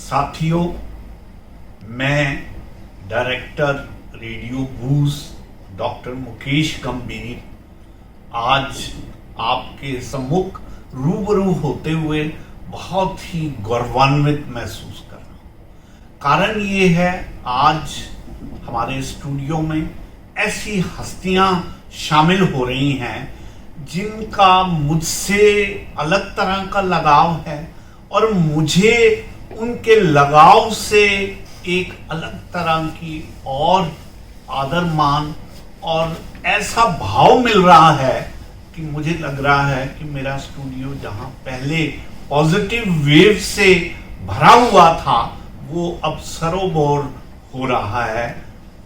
साथियों, मैं director radio boost doctor Mukesh गंभीर आज आपके सम्मुख रूबरू होते हुए बहुत ही गौरवान्वित महसूस कर रहा हूँ। कारण ये है, आज हमारे स्टूडियो में ऐसी हस्तियां शामिल हो रही हैं जिनका मुझसे अलग तरह का लगाव है और मुझे उनके लगाव से एक अलग तरह की और आदर मान और ऐसा भाव मिल रहा है कि मुझे लग रहा है कि मेरा स्टूडियो जहां पहले पॉजिटिव वेव से भरा हुआ था वो अब सरोबोर हो रहा है।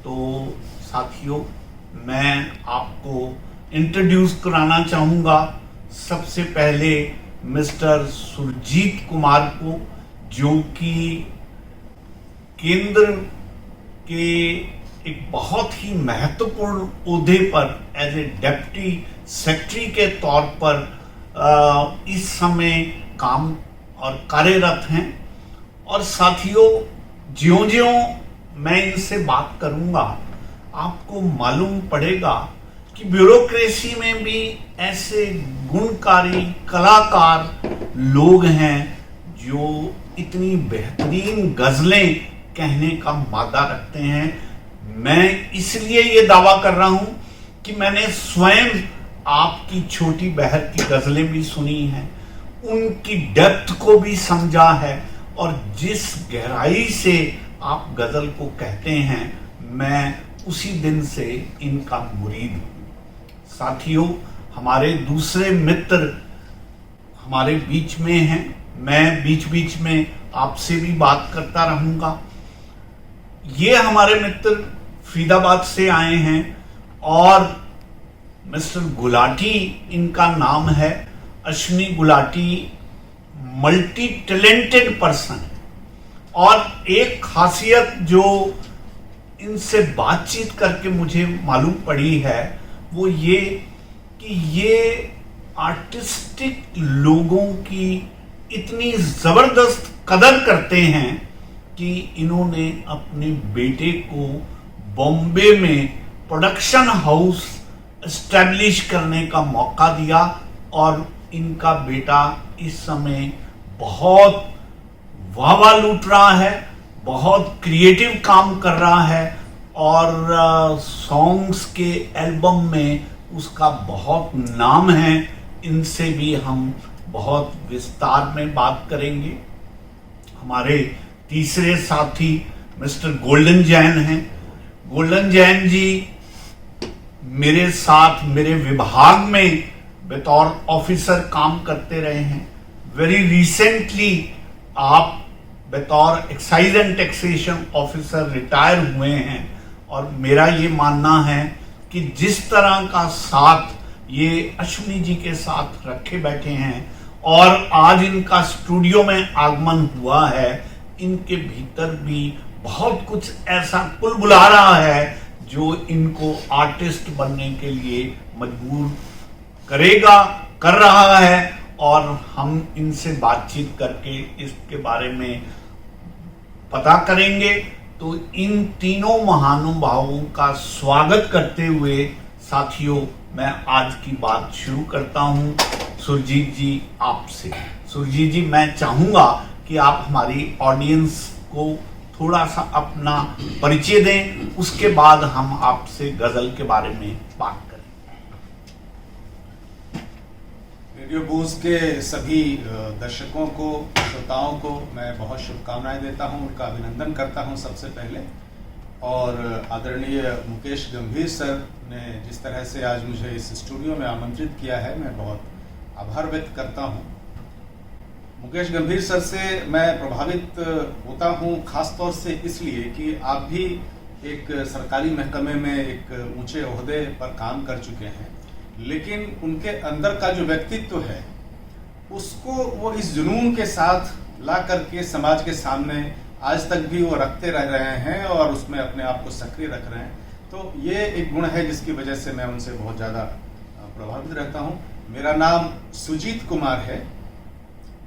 तो साथियों, मैं आपको इंट्रोड्यूस कराना चाहूँगा सबसे पहले मिस्टर सुरजीत कुमार को, जो कि केंद्र के एक बहुत ही महत्वपूर्ण ओहदे पर एज ए डिप्टी सेक्रेटरी के तौर पर इस समय काम और कार्यरत हैं। और साथियों, ज्यों-ज्यों मैं इनसे बात करूंगा आपको मालूम पड़ेगा कि ब्यूरोक्रेसी में भी ऐसे गुणकारी कलाकार लोग हैं जो इतनी बेहतरीन गजलें कहने का मादा रखते हैं। मैं इसलिए ये दावा कर रहा हूं कि मैंने स्वयं आपकी छोटी बहर की गजलें भी सुनी हैं, उनकी डेप्थ को भी समझा है और जिस गहराई से आप गजल को कहते हैं, मैं उसी दिन से इनका मुरीद हूं। साथियों, हमारे दूसरे मित्र हमारे बीच में हैं। मैं बीच बीच में आपसे भी बात करता रहूंगा। ये हमारे मित्र फरीदाबाद से आए हैं और मिस्टर गुलाटी इनका नाम है। Ashwini Gulati multi talented person है और एक खासियत जो इनसे बातचीत करके मुझे मालूम पड़ी है वो ये कि ये आर्टिस्टिक लोगों की इतनी जबरदस्त कदर करते हैं कि इन्होंने अपने बेटे को बॉम्बे में प्रोडक्शन हाउस एस्टैब्लिश करने का मौका दिया और इनका बेटा इस समय बहुत वाह लूट रहा है, बहुत क्रिएटिव काम कर रहा है और सॉन्ग्स के एल्बम में उसका बहुत नाम है। इनसे भी हम बहुत विस्तार में बात करेंगे। हमारे तीसरे साथी मिस्टर गोल्डन जैन हैं। गोल्डन जैन जी मेरे साथ मेरे विभाग में बतौर ऑफिसर काम करते रहे हैं। वेरी रिसेंटली आप बतौर excise and taxation officer retire हुए हैं और मेरा ये मानना है कि जिस तरह का साथ ये अश्विनी जी के साथ रखे बैठे हैं और आज इनका स्टूडियो में आगमन हुआ है, इनके भीतर भी बहुत कुछ ऐसा कुल बुला रहा है जो इनको आर्टिस्ट बनने के लिए मजबूर करेगा, कर रहा है। और हम इनसे बातचीत करके इसके बारे में पता करेंगे। तो इन तीनों महानुभावों का स्वागत करते हुए साथियों, मैं आज की बात शुरू करता हूं सुरजीत जी आपसे। सुरजीत जी, मैं चाहूंगा कि आप हमारी ऑडियंस को थोड़ा सा अपना परिचय दें, उसके बाद हम आपसे गजल के बारे में बात करें। रेडियो बूस्ट के सभी दर्शकों को, श्रोताओं को मैं बहुत शुभकामनाएं देता हूं, उनका अभिनंदन करता हूं सबसे पहले। और आदरणीय मुकेश गंभीर सर ने जिस तरह से आज मुझे इस स्टूडियो में आमंत्रित किया है, मैं बहुत आभार व्यक्त करता हूं। मुकेश गंभीर सर से मैं प्रभावित होता हूं खासतौर से इसलिए कि आप भी एक सरकारी महकमे में एक ऊंचे ओहदे पर काम कर चुके हैं, लेकिन उनके अंदर का जो व्यक्तित्व है उसको वो इस जुनून के साथ ला करके समाज के सामने आज तक भी वो रखते रह रहे हैं और उसमें अपने आप को सक्रिय रख रहे हैं। तो ये एक गुण है जिसकी वजह से मैं उनसे बहुत ज़्यादा प्रभावित रहता हूँ। मेरा नाम सुजीत कुमार है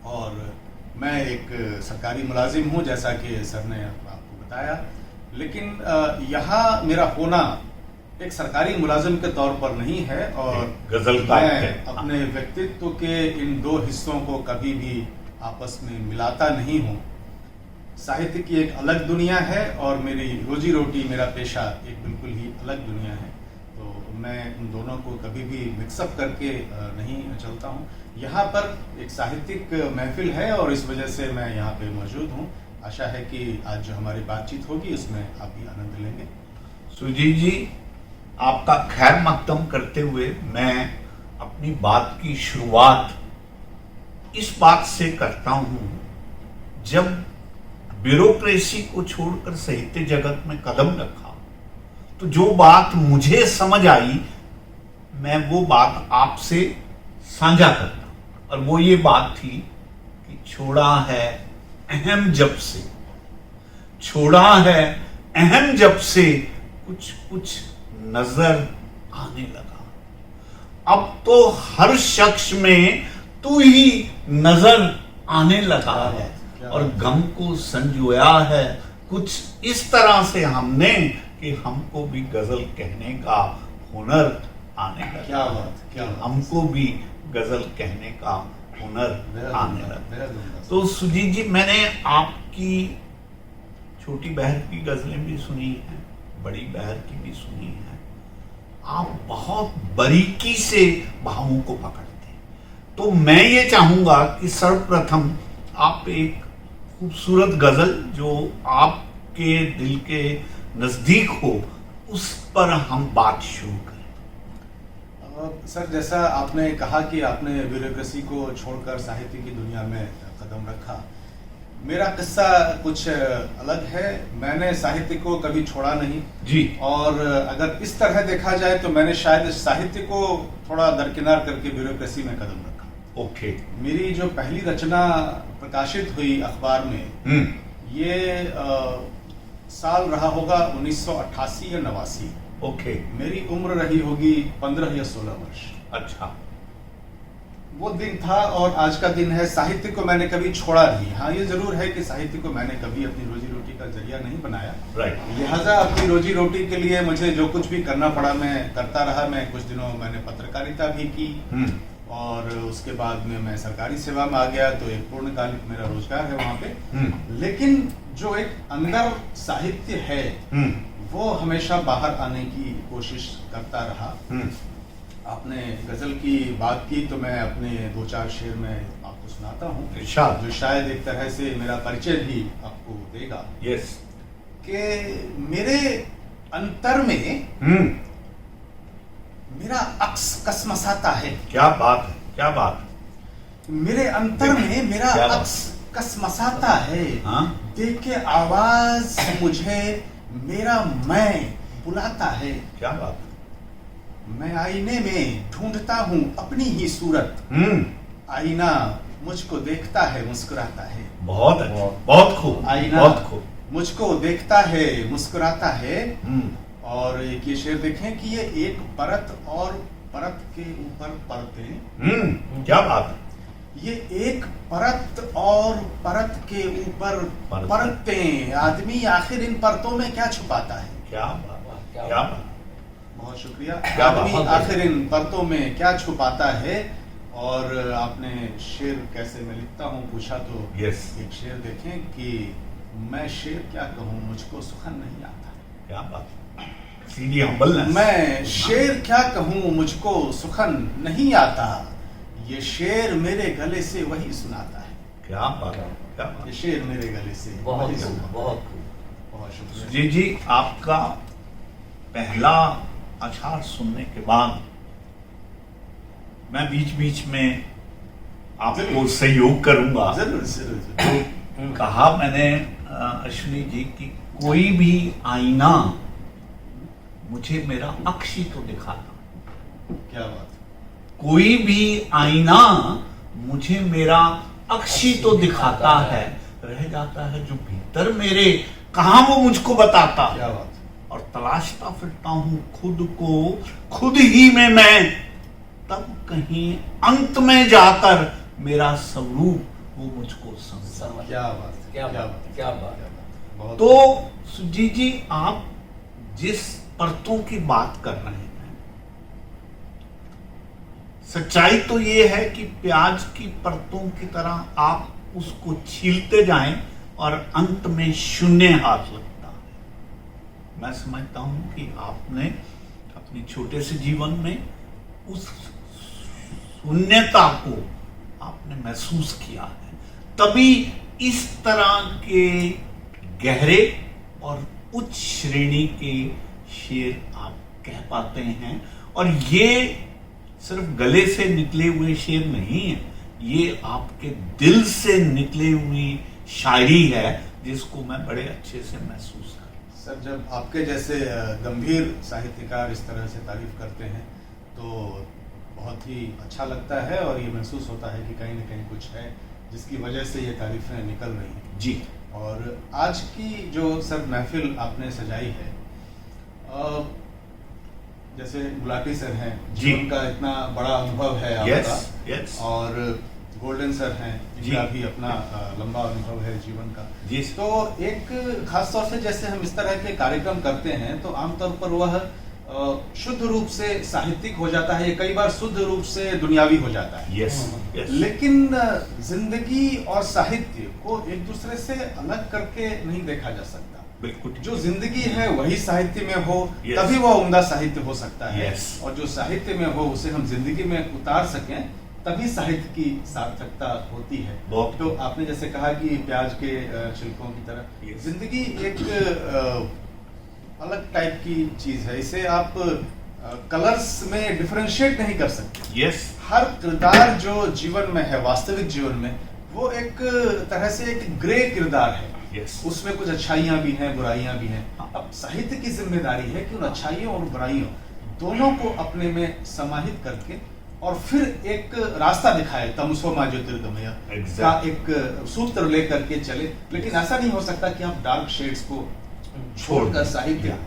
और मैं एक सरकारी मुलाजिम हूँ, जैसा कि सर ने आपको बताया, लेकिन यहाँ मेरा होना एक सरकारी मुलाजिम के तौर पर नहीं है, और गजलकार मैं अपने व्यक्तित्व के इन दो हिस्सों को कभी भी आपस में मिलाता नहीं हूँ। साहित्य की एक अलग दुनिया है और मेरी रोजी रोटी, मेरा पेशा एक बिल्कुल ही अलग दुनिया है, तो मैं उन दोनों को कभी भी मिक्सअप करके नहीं चलता हूँ। यहाँ पर एक साहित्यिक महफिल है और इस वजह से मैं यहाँ पे मौजूद हूँ। आशा है कि आज जो हमारी बातचीत होगी उसमें आप भी आनंद लेंगे। सुजीत जी, आपका खैर मकदम करते हुए मैं अपनी बात की शुरुआत इस बात से करता हूं, जब ब्यूरोक्रेसी को छोड़कर साहित्य जगत में कदम रखा तो जो बात मुझे समझ आई मैं वो बात आपसे साझा करता हूं, और वो ये बात थी कि छोड़ा है अहम जब से, छोड़ा है अहम जब से कुछ कुछ नजर आने लगा। अब तो हर शख्स में तू ही नजर आने लगा है, और गम को संजोया है कुछ इस तरह से हमने कि हमको भी गजल कहने का हुनर आने लगा। क्या बात, क्या बात। हमको भी गजल कहने का हुनर आने लगा। तो सुजीत जी, मैंने आपकी छोटी बहर की गजलें भी सुनी हैं, बड़ी बहर की भी सुनी है। आप बहुत बारीकी से भावों को पकड़ते हैं, तो मैं ये चाहूंगा कि सर्वप्रथम आप एक खूबसूरत गजल जो आपके दिल के नजदीक हो उस पर हम बात शुरू करें। सर, जैसा आपने कहा कि आपने ब्यूरोक्रेसी को छोड़कर साहित्य की दुनिया में कदम रखा, मेरा किस्सा कुछ अलग है। मैंने साहित्य को कभी छोड़ा नहीं जी, और अगर इस तरह देखा जाए तो मैंने शायद साहित्य को थोड़ा दरकिनार करके ब्यूरोक्रेसी में कदम रखा। ओके। मेरी जो पहली रचना प्रकाशित हुई अखबार में, ये साल रहा होगा 1988 या 89। ओके। मेरी उम्र रही होगी 15 या 16 वर्ष। अच्छा। वो दिन था और आज का दिन है। साहित्य को मैंने कभी छोड़ा नहीं। हाँ, ये जरूर है कि साहित्य को मैंने कभी अपनी रोजी रोटी का जरिया नहीं बनाया। राइट। लिहाजा अपनी रोजी रोटी के लिए मुझे जो कुछ भी करना पड़ा मैं करता रहा। मैं कुछ दिनों मैंने पत्रकारिता भी की और उसके बाद में मैं सरकारी सेवा में आ गया, तो एक पूर्णकालिक मेरा रोजगार है वहाँ पे। लेकिन जो एक अंदर साहित्य है वो हमेशा बाहर आने की कोशिश करता रहा। आपने गजल की बात की तो मैं अपने 2-4 शेर में आपको सुनाता हूँ, जो शायद एक तरह से मेरा परिचय भी आपको देगा। यस। कि मेरे अंतर में मेरा अक्स कसमसाता है। क्या बात है, क्या बात है। मेरे अंतर में मेरा अक्स कसमसाता है। हाँ? देख के आवाज मुझे मेरा मैं बुलाता है। क्या बात है। मैं आईने में ढूंढता हूँ अपनी ही सूरत। आईना मुझको देखता है मुस्कुराता है। बहुत अच्छा, बहुत खूब। आईना बहुत खूब मुझको देखता है मुस्कुराता है। और एक ये शेर देखें कि ये एक परत और परत के ऊपर परतें। क्या बात है। ये एक परत और परत के ऊपर परतें। आदमी आखिर इन परतों में क्या छुपाता है। क्या बात, क्या बात। बहुत शुक्रिया। आदमी आखिर इन परतों में क्या छुपाता है। और आपने शेर कैसे मैं लिखता हूँ पूछा, तो एक शेर देखें कि मैं शेर क्या कहूँ मुझको सुखन नहीं आता। क्या बात। सीधी हम्बलनेस। मैं शेर क्या कहूँ मुझको सुखन नहीं आता। ये शेर मेरे गले से वही सुनाता है। क्या बात, क्या बात। ये शेर मेरे गले से वही सुनाता। बहुत शुक्रिया जी जी। आपका पहला अशार सुनने के बाद मैं बीच बीच में आपको सहयोग करूंगा। जरूर जरूर। कहा मैंने अश्विनी जी की कोई भी आईना मुझे मेरा अक्स ही तो दिखाता। क्या बात। कोई भी आईना मुझे मेरा अक्स ही तो दिखाता है। रह जाता है जो भीतर मेरे, कहां वो मुझको बताता। क्या बात। और तलाशता फिरता हूं खुद को खुद ही में मैं, तब कहीं अंत में जाकर मेरा स्वरूप वो मुझको समझा। क्या बात, क्या बात, क्या बात। बहुत तो सुजीत जी, आप जिस परतों की बात कर रहे हैं, सच्चाई तो ये है कि प्याज की परतों की तरह आप उसको छीलते जाएं और अंत में शून्य हाथ लगता है। मैं समझता हूं कि आपने अपने छोटे से जीवन में उस शून्यता को आपने महसूस किया है, तभी इस तरह के गहरे और उच्च श्रेणी के शेर आप कह पाते हैं। और ये सिर्फ गले से निकले हुए शेर नहीं है, ये आपके दिल से निकली हुई शायरी है, जिसको मैं बड़े अच्छे से महसूस कर। सर, जब आपके जैसे गंभीर साहित्यकार इस तरह से तारीफ करते हैं तो बहुत ही अच्छा लगता है, और ये महसूस होता है कि कहीं ना कहीं कुछ है जिसकी वजह से ये तारीफें निकल रही हैं जी। और आज की जो सर महफिल आपने सजाई है, जैसे गुलाटी सर हैं जी, उनका इतना बड़ा अनुभव है यस, आपका, यस। और गोल्डन सर हैं, इनका भी अपना लंबा अनुभव है जीवन का जी। तो एक खास तौर से जैसे हम इस तरह के कार्यक्रम करते हैं तो आमतौर पर वह शुद्ध रूप से साहित्यिक हो जाता है, कई बार शुद्ध रूप से दुनियावी हो जाता है। Yes, yes. लेकिन जिंदगी और साहित्य को एक दूसरे से अलग करके नहीं देखा जा सकता। बिल्कुल। जो जिंदगी है वही साहित्य में हो, Yes. तभी वह उम्दा साहित्य हो सकता है। Yes. और जो साहित्य में हो उसे हम जिंदगी में उतार सकें, तभी साहित्य की सार्थकता होती है। बहुत। तो आपने जैसे कहा कि प्याज के छिलकों की तरह Yes. जिंदगी एक अलग टाइप की चीज है, इसे आप कलर्स में डिफरेंशिएट नहीं कर सकते। यस। हर किरदार जो जीवन में है, वास्तविक जीवन में, वो एक तरह से एक ग्रे किरदार है। यस। उसमें कुछ अच्छाइयां भी हैं, बुराइयां भी हैं। हाँ। अब साहित्य की जिम्मेदारी है कि उन अच्छाइयों और बुराइयों दोनों को अपने में समाहित करके और फिर एक रास्ता दिखाए, तमसो मा ज्योतिर्गमय का एक सूत्र लेकर के चले। लेकिन ऐसा नहीं हो सकता कि आप डार्क शेड्स को छोड़कर साहित्य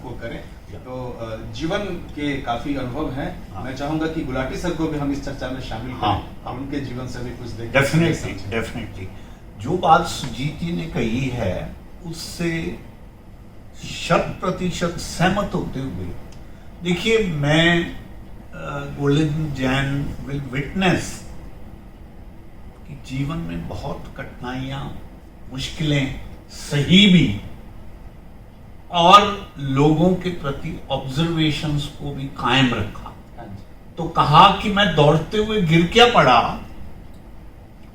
को करें। तो जीवन के काफी अनुभव हैं। मैं चाहूंगा कि गुलाटी सर को भी हम इस चर्चा में शामिल करें और उनके जीवन से भी कुछ देखें। Definitely, definitely. जो बात सुजीत जी ने कही है उससे 100% सहमत होते हुए, देखिए, मैं गोल्डन जैन विल विटनेस कि जीवन में बहुत कठिनाइयां, मुश्किलें सही भी, और लोगों के प्रति ऑब्जर्वेशंस को भी कायम रखा। तो कहा कि मैं दौड़ते हुए गिर क्या पड़ा,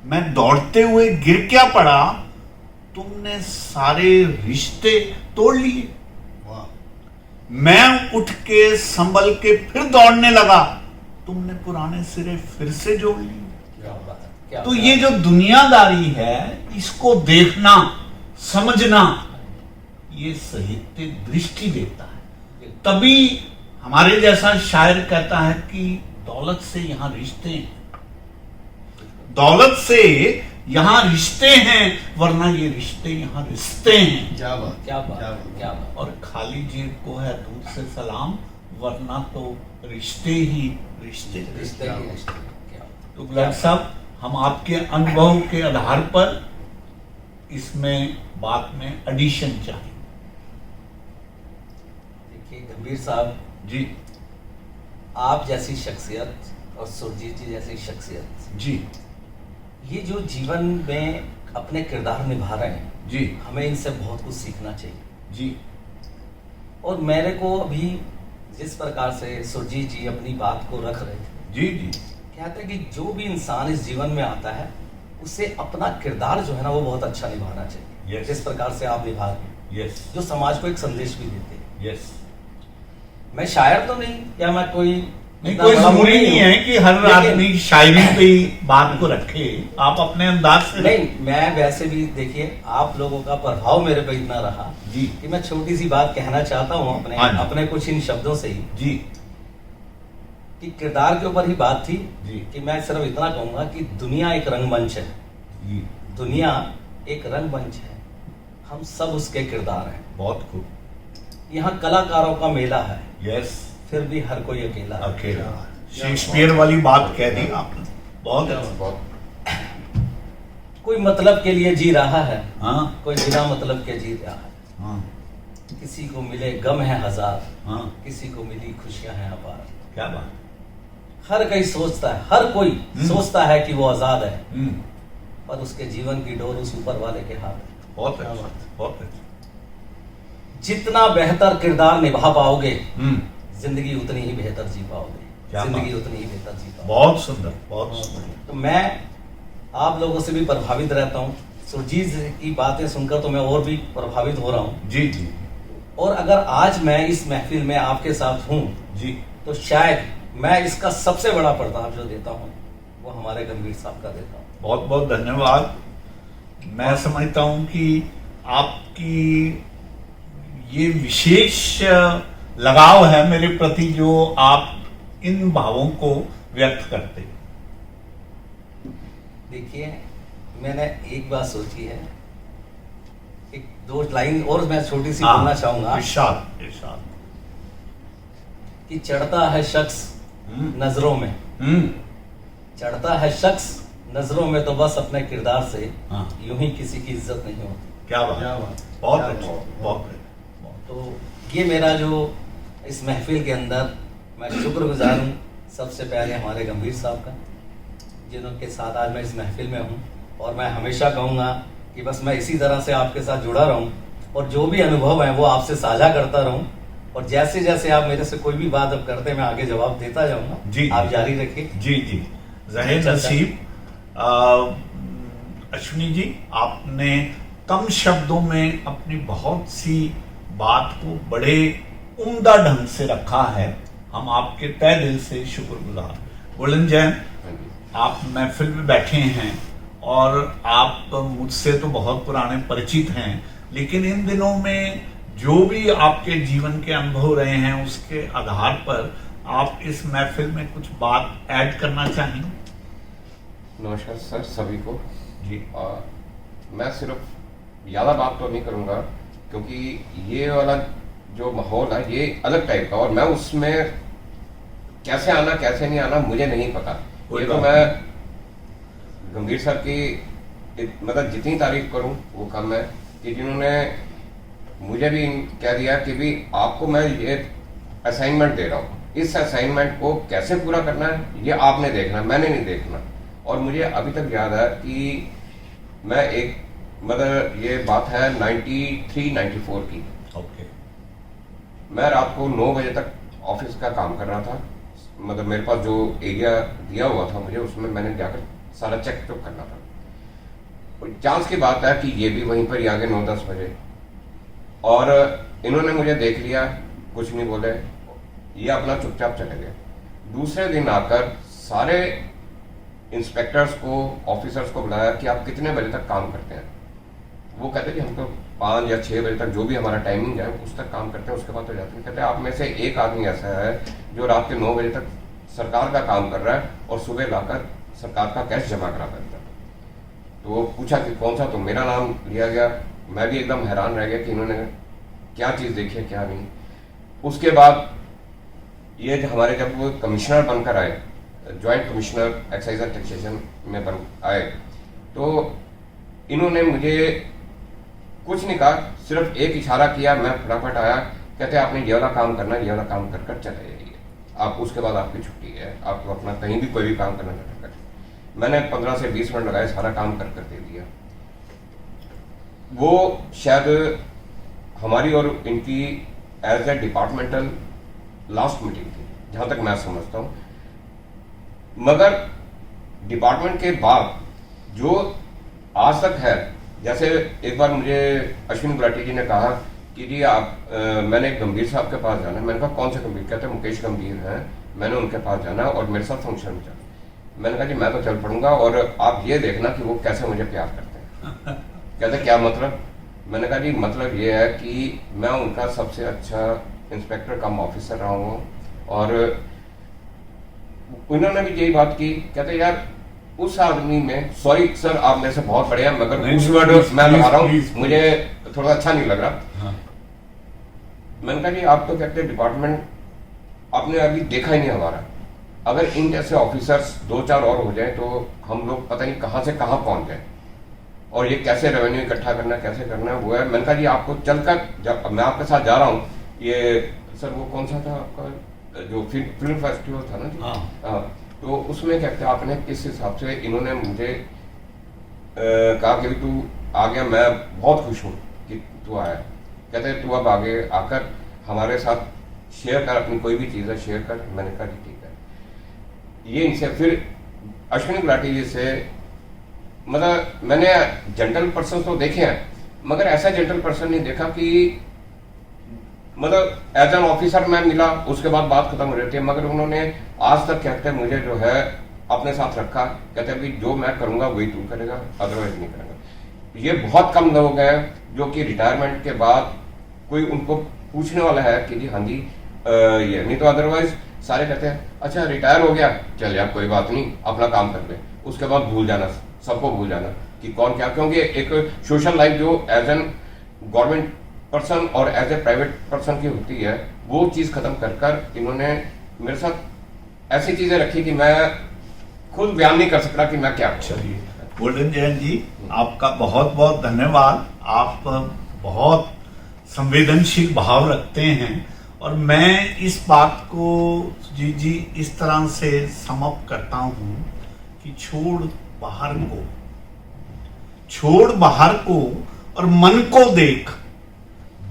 मैं दौड़ते हुए गिर क्या पड़ा, तुमने सारे रिश्ते तोड़ लिए। मैं उठ के संभल के फिर दौड़ने लगा, तुमने पुराने सिरे फिर से जोड़ लिए। तो ये जो दुनियादारी है, इसको देखना, समझना, ये साहित्य दृष्टि देता है। तभी हमारे जैसा शायर कहता है कि दौलत से यहां रिश्ते हैं, दौलत से यहां रिश्ते हैं, वरना ये रिश्ते यहां रिश्ते हैं। क्या बात, क्या बात, क्या बात। और खाली जेब को है दूर से सलाम, वरना तो रिश्ते ही रिश्ते। रिश्ते ही रिश्ते। क्या तो गुलाटी साहब, हम आपके अनुभव के आधार पर इसमें बात में एडिशन चाहिए। देखिए गंभीर साहब जी, आप जैसी शख्सियत और सुरजीत जी जैसी शख्सियत, जी, ये जो जीवन में अपने किरदार निभा रहे हैं, जी, हमें इनसे बहुत कुछ सीखना चाहिए। जी। और मेरे को अभी जिस प्रकार से सुरजीत जी अपनी बात को रख रहे थे, जी, जी, कहते हैं कि जो भी इंसान इस जीवन में आता है उसे अपना किरदार जो है ना वो बहुत अच्छा निभाना चाहिए। Yes. जिस प्रकार से आप निभा रहे हैं, यस, जो समाज को एक संदेश भी देते हैं। यस। मैं शायर तो नहीं, या मैं कोई नहीं, इतना कोई बड़ा जरूरी नहीं है कि हर लेकिन- आदमी शायरी पे ही बात को रखे, आप अपने अंदाज से नहीं, मैं वैसे भी देखिए आप लोगों का प्रभाव मेरे पे इतना रहा जी, कि मैं छोटी सी बात कहना चाहता हूँ अपने हाँ जी। अपने कुछ इन शब्दों से ही, जी, कि किरदार के ऊपर ही बात थी जी, कि मैं सिर्फ इतना कहूंगा कि दुनिया एक रंगमंच है, जी। दुनिया एक रंगमंच है, हम सब उसके किरदार हैं। बहुत खूब। यहाँ कलाकारों का मेला है, यस, फिर भी हर कोई अकेला है। अकेला। शेक्सपियर वाली बात कह दी आपने, बहुत अच्छा। बहुत कोई मतलब के लिए जी रहा है, हाँ कोई बिना मतलब के जी रहा है। हाँ किसी को मिले गम है हजार, हाँ, किसी को मिली खुशियां हैं अपार। क्या बात। हर कोई सोचता है, हर कोई सोचता है कि वो आजाद है, हम्म, पर उसके जीवन की डोर उस ऊपर वाले के हाथ है। बहुत अच्छा, बहुत अच्छा। जितना बेहतर किरदार निभा पाओगे, हम्म, जिंदगी उतनी ही बेहतर जी पाओगे, क्या जिंदगी बात। उतनी ही बेहतर जी पाओगे। बहुत सुंदर, बहुत सुंदर। तो मैं आप लोगों से भी प्रभावित रहता हूँ। सुरजीत की बातें सुनकर तो मैं और भी प्रभावित हो रहा हूँ। जी जी और अगर आज मैं इस महफिल में आपके साथ हूँ, जी, तो शायद मैं इसका सबसे बड़ा प्रताप जो देता हूँ वो हमारे गंभीर साहब का देता हूँ। बहुत बहुत धन्यवाद। मैं समझता हूँ कि आपकी ये विशेष लगाव है मेरे प्रति, जो आप इन भावों को व्यक्त करते हैं। देखिए, मैंने एक बात सोची है, एक दो लाइन और मैं छोटी सी बोलना चाहूंगा इरशाद इरशाद। कि चढ़ता है शख्स नजरों में, चढ़ता है शख्स नजरों में, तो बस अपने किरदार से हाँ। यूं ही किसी की इज्जत नहीं होती। क्या बात, क्या बात। बहुत क्या अच्छा, बात। बहुत अच्छा। तो ये मेरा जो इस महफिल के अंदर मैं शुक्रगुजार हूँ सबसे पहले हमारे गंभीर साहब का, जिनके साथ आज मैं इस महफिल में हूँ। और मैं हमेशा कहूँगा कि बस मैं इसी तरह से आपके साथ जुड़ा रहूँ और जो भी अनुभव है वो आपसे साझा करता रहूँ। और जैसे जैसे आप मेरे से कोई भी बात अब करते हैं, मैं आगे जवाब देता जाऊँगा। जी, आप जारी रखिए। जी जी, ज़हीर नसीब। अश्विनी जी, आपने कम शब्दों में अपनी बहुत सी बात को बड़े उम्दा ढंग से रखा है। हम आपके तहे दिल से शुक्रगुजार। गोल्डन जैन, आप महफिल में बैठे हैं और आप मुझसे तो बहुत पुराने परिचित हैं, लेकिन इन दिनों में जो भी आपके जीवन के अनुभव रहे हैं उसके आधार पर आप इस महफिल में कुछ बात ऐड करना चाहेंगे? नमस्कार सर सभी को जी। मैं सिर्फ ज़्यादा बात तो नहीं करूँगा, क्योंकि ये वाला जो माहौल है ये अलग टाइप का, और मैं उसमें कैसे आना कैसे नहीं आना मुझे नहीं पता। ये तो मैं गंभीर सर की मतलब जितनी तारीफ करूं वो कम है, कि जिन्होंने मुझे भी कह दिया कि भी आपको मैं ये असाइनमेंट दे रहा हूँ, इस असाइनमेंट को कैसे पूरा करना है ये आपने देखना, मैंने नहीं देखना। और मुझे अभी तक याद है कि मैं एक मतलब ये बात है 93-94 की। ओके। मैं रात को 9 बजे तक ऑफिस का काम कर रहा था। मतलब मेरे पास जो एरिया दिया हुआ था मुझे, उसमें मैंने जाकर सारा चेक तो करना था। चांस की बात है कि ये भी वहीं पर ही आ गए 9-10 बजे, और इन्होंने मुझे देख लिया, कुछ नहीं बोले, ये अपना चुपचाप चले गए। दूसरे दिन आकर सारे इंस्पेक्टर्स को, ऑफिसर्स को बुलाया कि आप कितने बजे तक काम करते हैं। वो कहते कि हम तो 5 या 6 बजे तक जो भी हमारा टाइमिंग है उस तक काम करते हैं, उसके बाद तो जाते हैं। कहते हैं आप में से एक आदमी ऐसा है जो रात के 9 बजे तक सरकार का काम कर रहा है और सुबह लाकर सरकार का कैश जमा करा देता है। तो वो पूछा कि कौन सा, तो मेरा नाम लिया गया। मैं भी एकदम हैरान रह गया कि इन्होंने क्या चीज़ देखी है क्या नहीं। उसके बाद ये हमारे जब वो कमिश्नर बनकर आए, joint commissioner excise and taxation में बन आए, तो इन्होंने मुझे कुछ नहीं कहा, सिर्फ एक इशारा किया। मैं फटाफट आया, कहते आपने ये वाला काम करना है, ये वाला काम कर चले जाइए आप, उसके बाद आपकी छुट्टी है, आप अपना कहीं भी कोई भी काम करना चाहते हैं। मैंने 15 से 20 मिनट लगाए, सारा काम कर दे दिया। वो शायद हमारी और इनकी as a departmental last meeting थी, जहां तक मैं समझता हूँ। मगर डिपार्टमेंट के बाद जो आज तक है, जैसे एक बार मुझे अश्विनी गुलाटी जी ने कहा कि जी आप मैंने गंभीर साहब के पास जाना है। मैंने कहा कौन से गंभीर? कहते हैं मुकेश गंभीर हैं, मैंने उनके पास जाना और मेरे साथ फंक्शन में जाना। मैंने कहा जी मैं तो चल पड़ूंगा, और आप ये देखना कि वो कैसे मुझे प्यार करते हैं। कहते क्या मतलब? मैंने कहा जी मतलब ये है कि मैं उनका सबसे अच्छा इंस्पेक्टर कम ऑफिसर रहा हूँ। और उन्होंने भी यही बात की। कहते यार उस आदमी में, सॉरी सर आप मेरे से बहुत बड़े हैं मगर उस वर्ड मैं लगा रहा हूँ, मुझे थोड़ा अच्छा नहीं लग रहा। हाँ। मैंने कहा जी आप तो कहते डिपार्टमेंट आपने अभी देखा ही नहीं हमारा। अगर इन जैसे ऑफिसर्स 2-4 और हो जाए तो हम लोग पता नहीं कहाँ से कहाँ पहुंच जाए। और ये कैसे रेवेन्यू इकट्ठा करना, कैसे करना है, वो है। मैंने कहा जी आपको चलकर, जब मैं आपके साथ जा रहा हूँ, ये सर वो कौन सा था आपका जो फिल्म फेस्टिवल था ना जी, हाँ, तो उसमें क्या कहते हैं आपने किस हिसाब से इन्होंने मुझे कहा कि तू आ गया, मैं बहुत खुश हूँ कि तू आया। कहते हैं तू अब आगे आकर हमारे साथ शेयर कर, अपनी कोई भी चीज़ है शेयर कर। मैंने कहा जी ठीक है। ये इनसे फिर अश्विनी गुलाटी जी से, मतलब मैंने जेंटल पर्सन तो देखे हैं, मगर ऐसा जेंटल पर्सन नहीं देखा कि मतलब एज एन ऑफिसर मैं मिला, उसके बाद बात खत्म हो रही थी, मगर उन्होंने आज तक कहते हैं मुझे जो है अपने साथ रखा। कहते हैं भाई जो मैं करूंगा वही तू करेगा, अदरवाइज नहीं करेगा। ये बहुत कम लोग हैं जो कि रिटायरमेंट के बाद कोई उनको पूछने वाला है कि जी हाँ जी ये नहीं, तो अदरवाइज सारे कहते हैं अच्छा रिटायर हो गया, चल यार कोई बात नहीं, अपना काम कर ले, उसके बाद भूल जाना, सबको भूल जाना कि कौन क्या। क्योंकि एक सोशल लाइफ जो एज एन गवर्नमेंट पर्सन और एज ए प्राइवेट पर्सन की होती है, वो चीज खत्म कर कर इन्होंने मेरे साथ ऐसी चीजें रखी कि मैं खुद बयान नहीं कर सकता कि मैं क्या करूं। चलिए गोल्डन जयंत जी, आपका बहुत बहुत धन्यवाद। आप बहुत संवेदनशील भाव रखते हैं, और मैं इस बात को जी इस तरह से समअप करता हूं कि छोड़ बाहर को और मन को देख,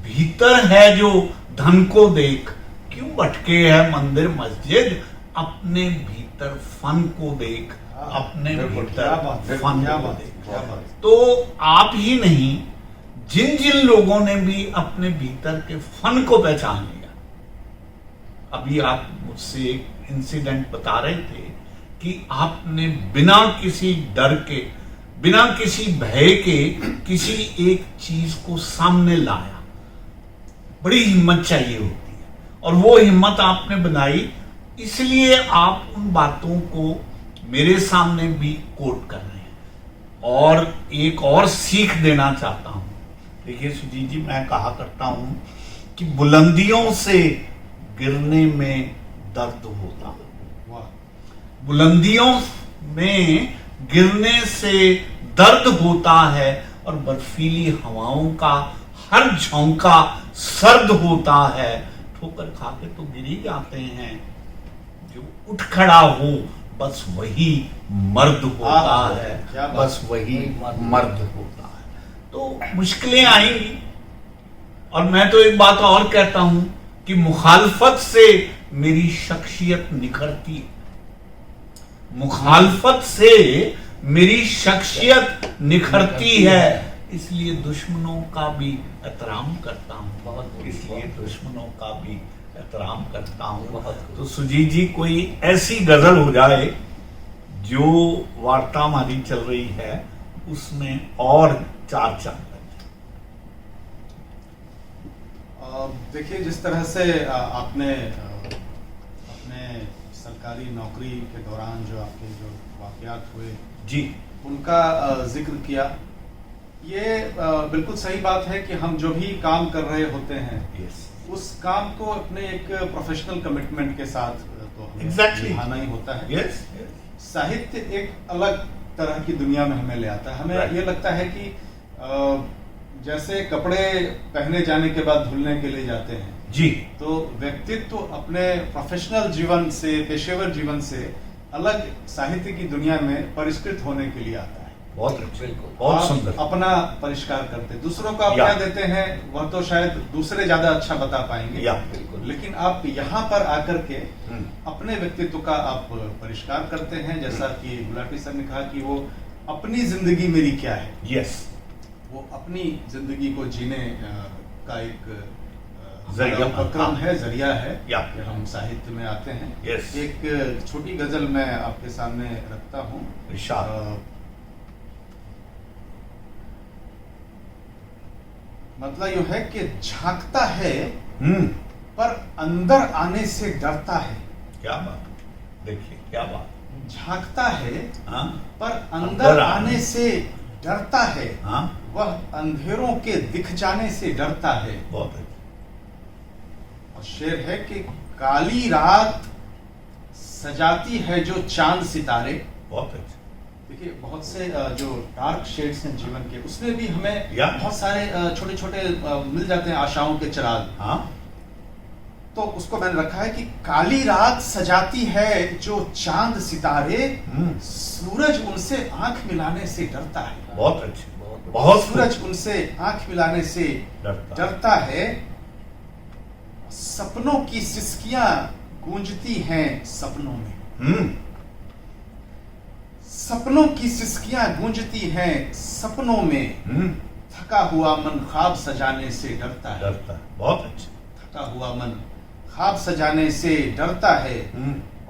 भीतर है जो धन को देख, क्यों भटके है मंदिर मस्जिद, अपने भीतर फन को देख, अपने भीतर फन को देख। तो आप ही नहीं, जिन जिन लोगों ने भी अपने भीतर के फन को पहचान लिया, अभी आप मुझसे एक इंसिडेंट बता रहे थे कि आपने बिना किसी डर के, बिना किसी भय के किसी एक चीज को सामने लाया। बड़ी हिम्मत चाहिए होती है, और वो हिम्मत आपने बनाई, इसलिए आप उन बातों को मेरे सामने भी कोट कर रहे हैं। और एक और सीख देना चाहता हूं। देखिए सुजीत जी, मैं कहा करता हूं कि बुलंदियों से गिरने में दर्द होता है, बुलंदियों में गिरने से दर्द होता है, और बर्फीली हवाओं का हर झोंका सर्द होता है। ठोकर खा के तो गिर ही जाते हैं, जो उठ खड़ा हो बस वही मर्द होता है, बस वही मर्द होता है। तो मुश्किलें आएंगी, और मैं तो एक बात और कहता हूं कि मुखालफत से मेरी शख्सियत निखरती है, मुखालफत से मेरी शख्सियत निखरती है, इसलिए दुश्मनों का भी एहतराम करता हूं, इसलिए दुश्मनों का भी एहतराम करता हूं। तो सुजीत जी, कोई ऐसी गजल हो जाए जो वार्ता हमारी चल रही है उसमें और चार चांद। देखिए, जिस तरह से आपने अपने सरकारी नौकरी के दौरान जो आपके जो वाकयात हुए जी, उनका जिक्र किया, ये बिल्कुल सही बात है कि हम जो भी काम कर रहे होते हैं, उस काम को अपने एक प्रोफेशनल कमिटमेंट के साथ तो हमें निभाना ही होता है। साहित्य एक अलग तरह की दुनिया में हमें ले आता है। हमें ये लगता है कि जैसे कपड़े पहने जाने के बाद धुलने के लिए जाते हैं जी, तो व्यक्तित्व अपने प्रोफेशनल जीवन से, पेशेवर जीवन से अलग साहित्य की दुनिया में परिष्कृत होने के लिए आता है। बहुत बहुत सुंदर। अपना परिष्कार करते, दूसरों को अपना देते हैं, वह तो शायद दूसरे ज्यादा अच्छा बता पाएंगे, लेकिन आप यहाँ पर आकर के अपने व्यक्तित्व का आप परिष्कार करते हैं। जैसा कि गुलाटी सर ने कहा कि वो अपनी जिंदगी मेरी क्या है, वो अपनी जिंदगी को जीने का एक उपक्रम है, जरिया है कि हम साहित्य में आते हैं। एक छोटी गजल मैं आपके सामने रखता हूँ। मतलब यह है कि झांकता है पर अंदर आने से डरता है। क्या बात, देखिए क्या बात। झांकता है पर अंदर आने से डरता है, वह अंधेरों के दिख जाने से डरता है। बहुत है। और शेर है कि काली रात सजाती है जो चांद सितारे, बहुत अच्छा, देखिए बहुत से जो डार्क शेड्स हैं जीवन के, उसमें भी हमें या। बहुत सारे छोटे छोटे मिल जाते हैं आशाओं के चिराग। हाँ, तो उसको मैंने रखा है कि काली रात सजाती है जो चांद सितारे, सूरज उनसे आंख मिलाने से डरता है। बहुत अच्छे, बहुत सूरज उनसे आंख मिलाने से डरता है। सपनों की सिसकियां गूंजती हैं सपनों में। सपनों की सिसकियां गूंजती हैं सपनों में। थका हुआ मन ख्वाब सजाने से डरता है। बहुत अच्छे। थका हुआ मन ख्वाब सजाने से डरता है।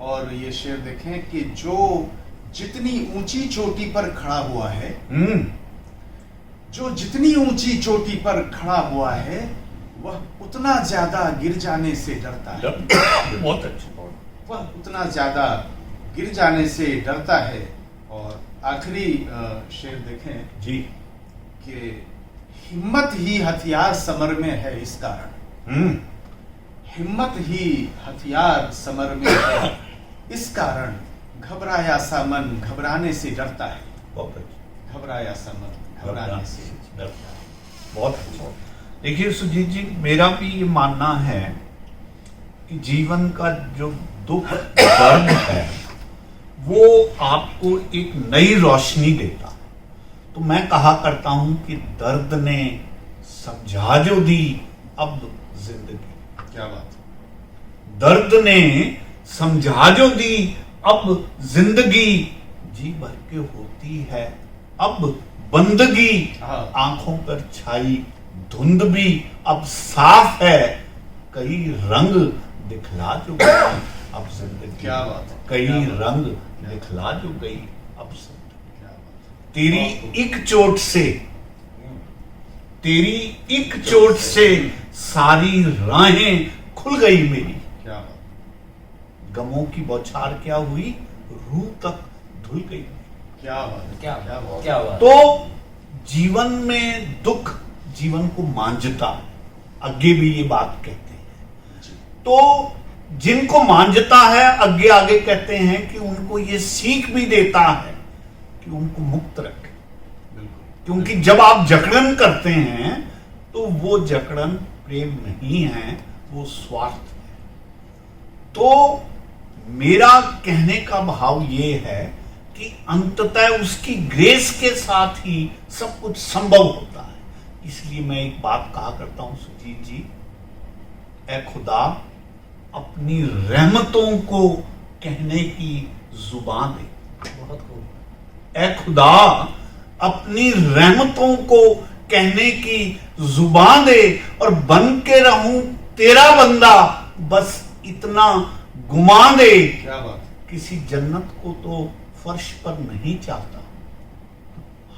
और ये शेर देखें कि जो जितनी ऊंची चोटी पर खड़ा हुआ है, जो जितनी ऊंची चोटी पर खड़ा हुआ है, वह उतना ज्यादा गिर जाने से डरता है। बहुत अच्छे। वह उतना ज्यादा गिर जाने से डरता है। और आखिरी शेर देखें जी कि हिम्मत ही हथियार समर में है इस कारण। हिम्मत ही हथियार समर में है इस कारण। घबराया सा मन घबराने से डरता है। बहुत अच्छे। घबराया सा मन घबराने से डरता है। बहुत अच्छा। देखिए सुजीत जी, मेरा भी ये मानना है कि जीवन का जो दुख दर्द है वो आपको एक नई रोशनी देता है। तो मैं कहा करता हूं कि दर्द ने समझा जो दी अब जिंदगी। क्या बात। दर्द ने समझा जो दी अब जिंदगी, जी भर के होती है अब बंदगी। आंखों पर छाई धुंध भी अब साफ है, कई रंग दिखला जो गई अब जिंदगी। क्या बात है। कई रंग दिखला जो गई अब जिंदगी। तेरी एक चोट से, तेरी एक चोट से सारी राहें खुल गई मेरी। क्या बात। गमों की बौछार क्या हुई, रूह तक धुल गई। क्या बात। क्या बात। क्या बात। तो जीवन में दुख जीवन को मांझता, आगे भी ये बात कहते हैं। तो जिनको मांझता है आगे आगे कहते हैं कि उनको ये सीख भी देता है कि उनको मुक्त रखे। क्योंकि जब आप जकड़न करते हैं तो वो जकड़न प्रेम नहीं है, वो स्वार्थ है। तो मेरा कहने का भाव ये है कि अंततः उसकी ग्रेस के साथ ही सब कुछ संभव होता है। इसलिए मैं एक बात कहा करता हूं सुजीत जी, ऐ खुदा अपनी रहमतों को कहने की जुबान दे। बहुत खूब। ऐ खुदा अपनी रहमतों को कहने की जुबान दे, और बन के रहूं तेरा बंदा, बस इतना गुमा दे। क्या बात। किसी जन्नत को तो फर्श पर नहीं चाहता,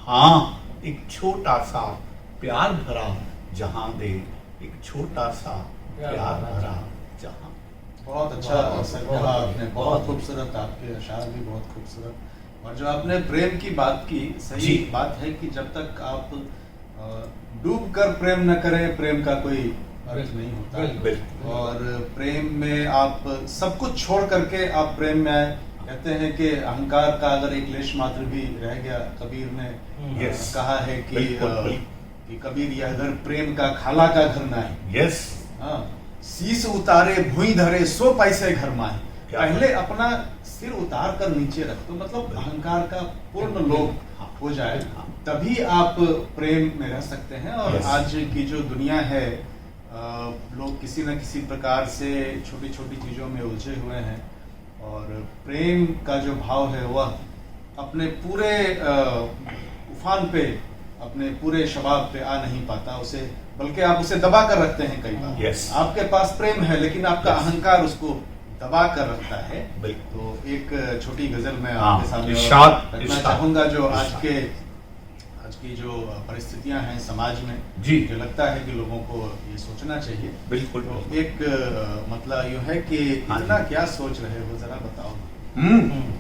हाँ एक छोटा सा प्यार भरा जहां दे, एक छोटा सा प्यार भरा जहां। बहुत अच्छा कहा आपने, बहुत खूबसूरत। आपके अशार भी बहुत खूबसूरत। और जो आपने प्रेम की बात की, सही बात है कि जब तक आप डूब कर प्रेम न करें, प्रेम का कोई अर्थ नहीं होता। और प्रेम में आप सब कुछ छोड़ करके आप प्रेम में आए। कहते हैं कि अहंकार का अगर एक लेश मात्र भी रह गया, कबीर ने कहा है कि कबीर यह घर प्रेम का खाला का घर ना है। यस। शीश उतारे भुई धरे 100 पैसे घर माए। पहले अपना सिर उतार कर नीचे रख दो, मतलब अहंकार का पूर्ण लोप हो जाए, तभी आप प्रेम में रह सकते हैं। और आज की जो दुनिया है, लोग किसी न किसी प्रकार से छोटी छोटी चीजों में उलझे हुए हैं, और प्रेम का जो भाव है वह अपने पूरे उफान पे, अपने पूरे शबाब पे आ नहीं पाता उसे, बल्कि आप उसे दबा कर रखते हैं कई बार। आपके पास प्रेम है लेकिन आपका अहंकार उसको दबा कर रखता है। तो एक छोटी गजल मैं आपके सामने रखना चाहूंगा, जो आज की जो परिस्थितियां हैं समाज में, मुझे लगता है कि लोगों को ये सोचना चाहिए। बिल्कुल। तो एक मतलब यूं है कि इतना क्या सोच रहे हो जरा बताओ।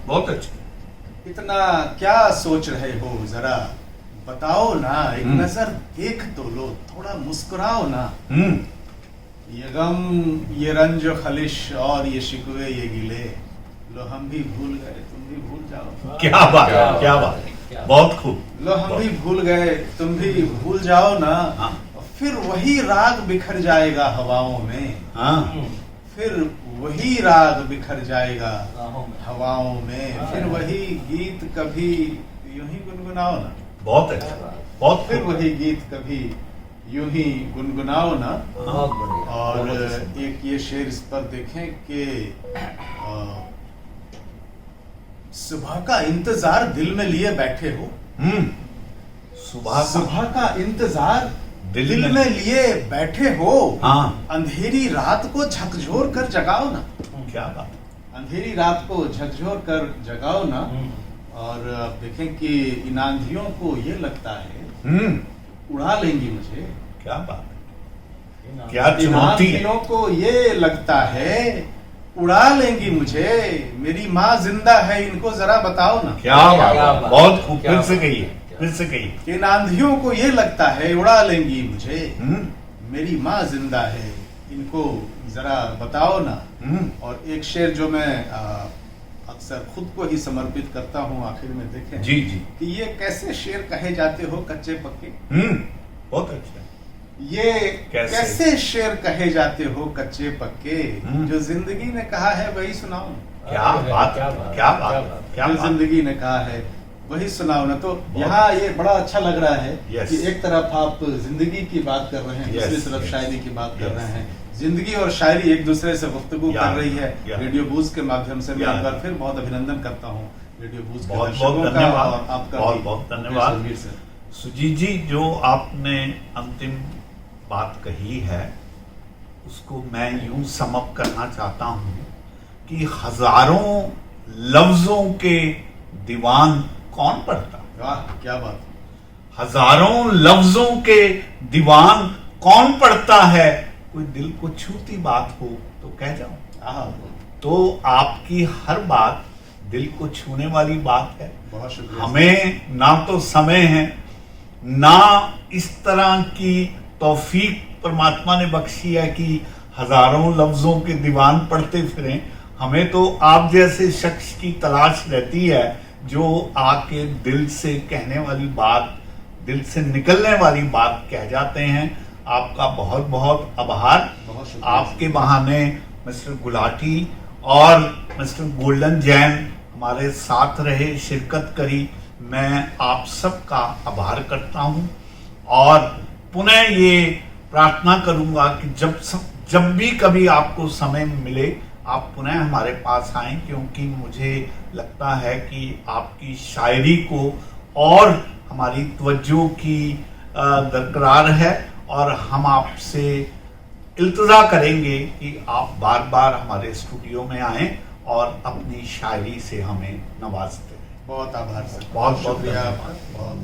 बहुत अच्छा। इतना क्या सोच रहे हो जरा बताओ ना, एक नजर देख तो लो, थोड़ा मुस्कुराओ ना। ये गम, ये रंज खलिश और ये शिकवे, ये गिले लो हम भी भूल गए तुम भी भूल जाओ, क्या बात क्या है, क्या बात बात है, क्या है, बहुत खूब। लो हम भी भूल गए तुम भी भूल जाओ ना, हाँ। फिर वही राग बिखर जाएगा हवाओं में, हाँ, फिर वही राग बिखर जाएगा राहों में। हवाओं में, फिर वही गीत कभी यूं ही गुनगुनाओ ना, बहुत अच्छा, बहुत फिर खूब। वही गीत कभी यूं ही गुनगुनाओ ना। बहुत बढ़िया। और बहुत ही सुंदर। एक ये शेर इस पर देखें कि सुबह का इंतजार दिल में लिए बैठे हो, सुबह सुबह का इंतजार दिल दिल में- में लिए बैठे हो, हाँ, अंधेरी रात को झकझोर कर जगाओ ना, क्या बात है। अंधेरी रात को झकझोर कर जगाओ ना। और आप देखें कि इन आंधियों को ये लगता है उड़ा लेंगी मुझे, क्या बात है, क्या इन चुनौती है। आंधियों को ये लगता है उड़ा लेंगी मुझे, मेरी माँ जिंदा है इनको जरा बताओ ना, क्या क्या बात है, बात, बहुत खूब। क्या फिर से बात, कहिए, क्या फिर से कहिए। इन आंधियों को ये लगता है उड़ा लेंगी मुझे, हम्म, मेरी माँ जिंदा है इनको जरा बताओ ना। और एक शेर जो मैं अक्सर खुद को ही समर्पित करता हूँ आखिर में, देखें जी जी, कि ये कैसे शेर कहे जाते हो कच्चे पक्के, बहुत अच्छा। ये कैसे? कैसे शेर कहे जाते हो कच्चे पक्के, जो जिंदगी ने कहा है वही सुनाओ ना, क्या बात, क्या बात, क्या जो बात। जिंदगी ने कहा है वही सुनाओ ना। तो यहाँ ये बड़ा अच्छा लग रहा है Yes. कि एक तरफ आप जिंदगी की बात कर रहे हैं, Yes, दूसरी तरफ yes. शायरी की बात कर Yes. रहे हैं, जिंदगी और शायरी एक दूसरे से गुफ्तगू Yeah, कर रही है yeah. रेडियो बूज के माध्यम से। मैं Yeah. एक बार फिर बहुत अभिनंदन करता हूँ रेडियो बूज के बहुत दर्शकों बहुत का धन्यवाद, और आपका बहुत भी, बहुत मुकेश धन्यवाद। रणवीर सर। सुजीत जी, जो आपने अंतिम बात कही है उसको मैं यूं समअप करना चाहता हूं कि हजारों लफ्जों के दीवान कौन पढ़ता, वाह क्या बात, हजारों लफ्जों के दीवान कौन पढ़ता है, कोई दिल को छूती बात हो तो कह जाऊं। आहा, तो आपकी हर बात दिल को छूने वाली बात है। बहुत शुक्रिया। हमें ना तो समय है, ना इस तरह की तौफीक परमात्मा ने बख्शी है कि हजारों लफ्जों के दीवान पढ़ते फिरें। हमें तो आप जैसे शख्स की तलाश रहती है जो आके दिल से कहने वाली बात, दिल से निकलने वाली बात कह जाते हैं। आपका बहुत बहुत आभार। बहुत शुक्रिया। आपके बहाने मिस्टर गुलाटी और मिस्टर गोल्डन जैन हमारे साथ रहे, शिरकत करी। मैं आप सबका आभार करता हूं और पुनः ये प्रार्थना करूंगा कि जब भी कभी आपको समय मिले आप पुनः हमारे पास आएं, क्योंकि मुझे लगता है कि आपकी शायरी को और हमारी तवज्जो की दरकरार है और हम आपसे इल्तजा करेंगे कि आप बार बार हमारे स्टूडियो में आएं और अपनी शायरी से हमें नवाजते रहें। बहुत आभार सर, बहुत बहुत शुक्रिया, धन्यवाद। बहुत